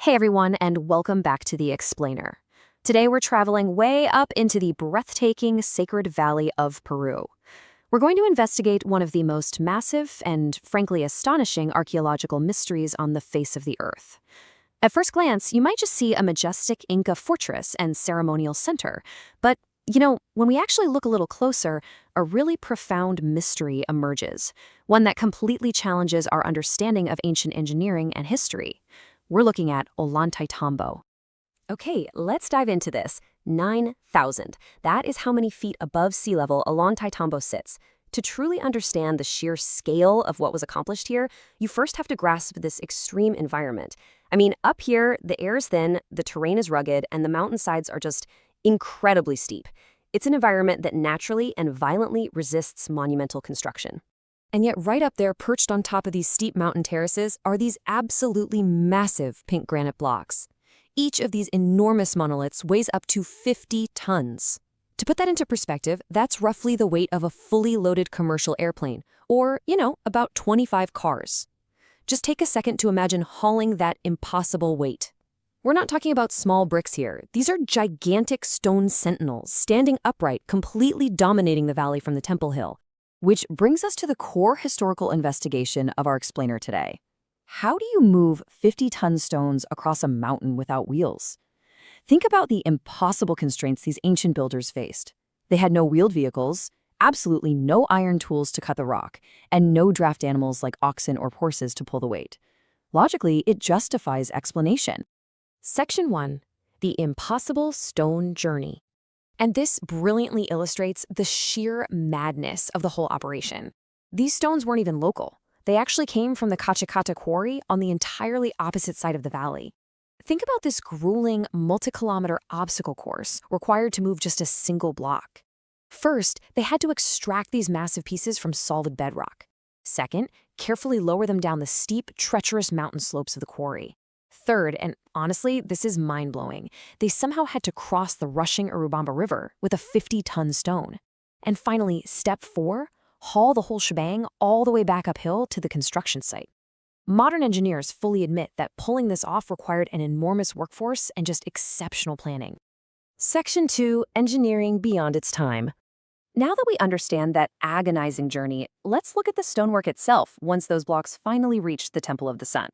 Hey everyone, and welcome back to The Explainer. Today we're traveling way up into the breathtaking Sacred Valley of Peru. We're going to investigate one of the most massive and, frankly, astonishing archaeological mysteries on the face of the Earth. At first glance, you might just see a majestic Inca fortress and ceremonial center, but, when we actually look a little closer, a really profound mystery emerges, one that completely challenges our understanding of ancient engineering and history. We're looking at Ollantaytambo. Okay, let's dive into this. 9,000. That is how many feet above sea level Ollantaytambo sits. To truly understand the sheer scale of what was accomplished here, you first have to grasp this extreme environment. Up here, the air is thin, the terrain is rugged, and the mountainsides are just incredibly steep. It's an environment that naturally and violently resists monumental construction. And yet right up there, perched on top of these steep mountain terraces, are these absolutely massive pink granite blocks. Each of these enormous monoliths weighs up to 50 tons. To put that into perspective, that's roughly the weight of a fully loaded commercial airplane, or, about 25 cars. Just take a second to imagine hauling that impossible weight. We're not talking about small bricks here. These are gigantic stone sentinels, standing upright, completely dominating the valley from the Temple Hill. Which brings us to the core historical investigation of our explainer today. How do you move 50-ton stones across a mountain without wheels? Think about the impossible constraints these ancient builders faced. They had no wheeled vehicles, absolutely no iron tools to cut the rock, and no draft animals like oxen or horses to pull the weight. Logically, it justifies explanation. Section 1. The Impossible Stone Journey. And this brilliantly illustrates the sheer madness of the whole operation. These stones weren't even local. They actually came from the Cachacata quarry on the entirely opposite side of the valley. Think about this grueling, multi-kilometer obstacle course required to move just a single block. First, they had to extract these massive pieces from solid bedrock. Second, carefully lower them down the steep, treacherous mountain slopes of the quarry. Third, and honestly, this is mind-blowing, they somehow had to cross the rushing Urubamba River with a 50-ton stone. And finally, step 4, haul the whole shebang all the way back uphill to the construction site. Modern engineers fully admit that pulling this off required an enormous workforce and just exceptional planning. Section 2, Engineering Beyond Its Time. Now that we understand that agonizing journey, let's look at the stonework itself once those blocks finally reached the Temple of the Sun.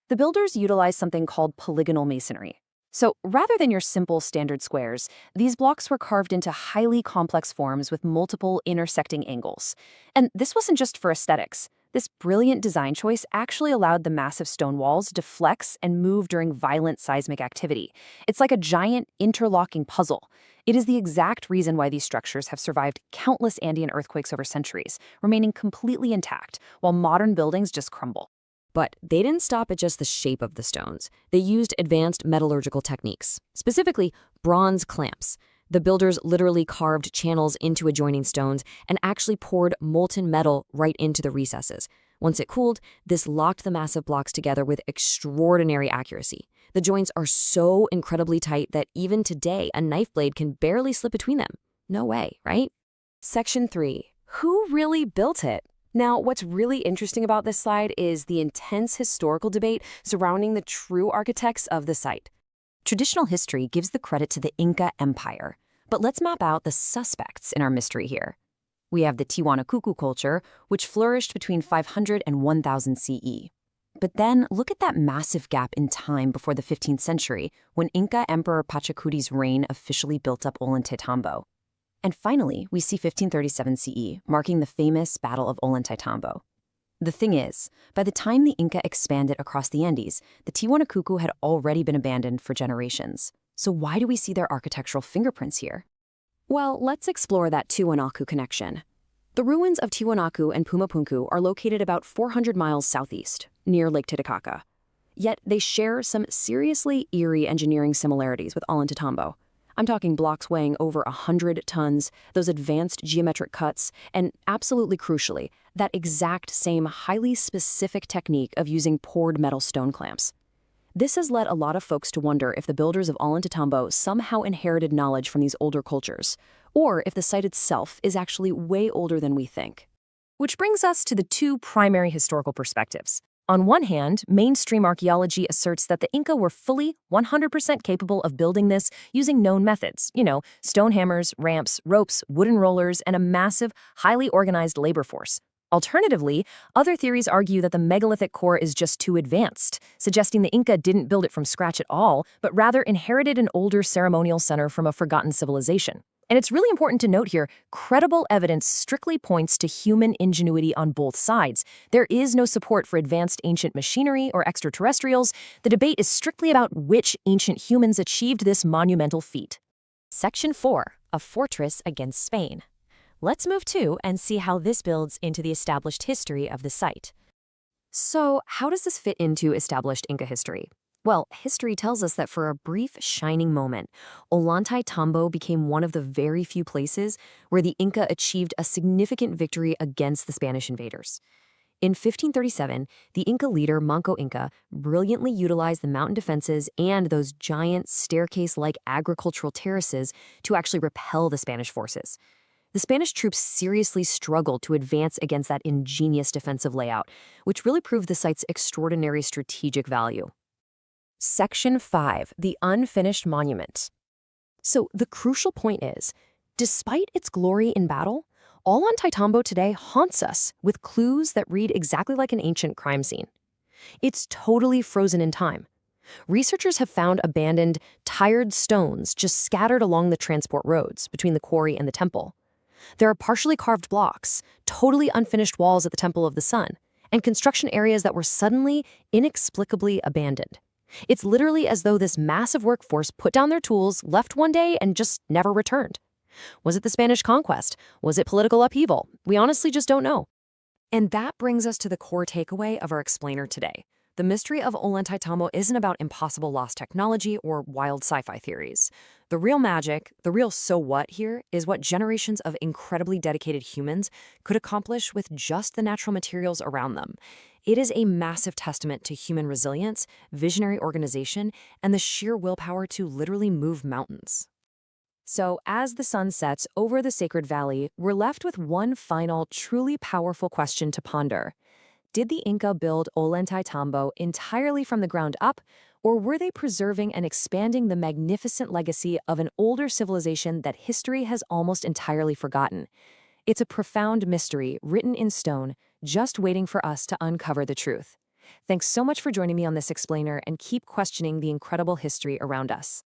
The builders utilized something called polygonal masonry. So rather than your simple standard squares, these blocks were carved into highly complex forms with multiple intersecting angles. And this wasn't just for aesthetics. This brilliant design choice actually allowed the massive stone walls to flex and move during violent seismic activity. It's like a giant interlocking puzzle. It is the exact reason why these structures have survived countless Andean earthquakes over centuries, remaining completely intact, while modern buildings just crumble. But they didn't stop at just the shape of the stones. They used advanced metallurgical techniques, specifically bronze clamps. The builders literally carved channels into adjoining stones and actually poured molten metal right into the recesses. Once it cooled, this locked the massive blocks together with extraordinary accuracy. The joints are so incredibly tight that even today, a knife blade can barely slip between them. No way, right? Section 3. Who really built it? Now, what's really interesting about this slide is the intense historical debate surrounding the true architects of the site. Traditional history gives the credit to the Inca Empire, but let's map out the suspects in our mystery here. We have the Tiwanaku culture, which flourished between 500 and 1000 CE. But then look at that massive gap in time before the 15th century, when Inca Emperor Pachacuti's reign officially built up Ollantaytambo. And finally, we see 1537 CE, marking the famous Battle of Ollantaytambo. The thing is, by the time the Inca expanded across the Andes, the Tiwanaku had already been abandoned for generations. So why do we see their architectural fingerprints here? Well, let's explore that Tiwanaku connection. The ruins of Tiwanaku and Puma Punku are located about 400 miles southeast, near Lake Titicaca. Yet they share some seriously eerie engineering similarities with Ollantaytambo. I'm talking blocks weighing over 100 tons, those advanced geometric cuts, and absolutely crucially, that exact same highly specific technique of using poured metal stone clamps. This has led a lot of folks to wonder if the builders of Ollantaytambo somehow inherited knowledge from these older cultures, or if the site itself is actually way older than we think. Which brings us to the two primary historical perspectives. On one hand, mainstream archaeology asserts that the Inca were fully 100% capable of building this using known methods, stone hammers, ramps, ropes, wooden rollers, and a massive, highly organized labor force. Alternatively, other theories argue that the megalithic core is just too advanced, suggesting the Inca didn't build it from scratch at all, but rather inherited an older ceremonial center from a forgotten civilization. And it's really important to note here, credible evidence strictly points to human ingenuity on both sides. There is no support for advanced ancient machinery or extraterrestrials. The debate is strictly about which ancient humans achieved this monumental feat. Section 4, a fortress against Spain. Let's move to and see how this builds into the established history of the site. So, how does this fit into established Inca history? Well, history tells us that for a brief, shining moment, Ollantaytambo became one of the very few places where the Inca achieved a significant victory against the Spanish invaders. In 1537, the Inca leader Manco Inca brilliantly utilized the mountain defenses and those giant staircase-like agricultural terraces to actually repel the Spanish forces. The Spanish troops seriously struggled to advance against that ingenious defensive layout, which really proved the site's extraordinary strategic value. Section 5, the unfinished monument. So the crucial point is, despite its glory in battle, Ollantaytambo today haunts us with clues that read exactly like an ancient crime scene. It's totally frozen in time. Researchers have found abandoned, tired stones just scattered along the transport roads between the quarry and the temple. There are partially carved blocks, totally unfinished walls at the Temple of the Sun, and construction areas that were suddenly, inexplicably abandoned. It's literally as though this massive workforce put down their tools, left one day, and just never returned. Was it the Spanish conquest? Was it political upheaval? We honestly just don't know. And that brings us to the core takeaway of our explainer today. The mystery of Ollantaytambo isn't about impossible lost technology or wild sci-fi theories. The real magic, the real so what here, is what generations of incredibly dedicated humans could accomplish with just the natural materials around them. It is a massive testament to human resilience, visionary organization, and the sheer willpower to literally move mountains. So, as the sun sets over the sacred valley, we're left with one final, truly powerful question to ponder. Did the Inca build Ollantaytambo entirely from the ground up, or were they preserving and expanding the magnificent legacy of an older civilization that history has almost entirely forgotten? It's a profound mystery written in stone, just waiting for us to uncover the truth. Thanks so much for joining me on this explainer, and keep questioning the incredible history around us.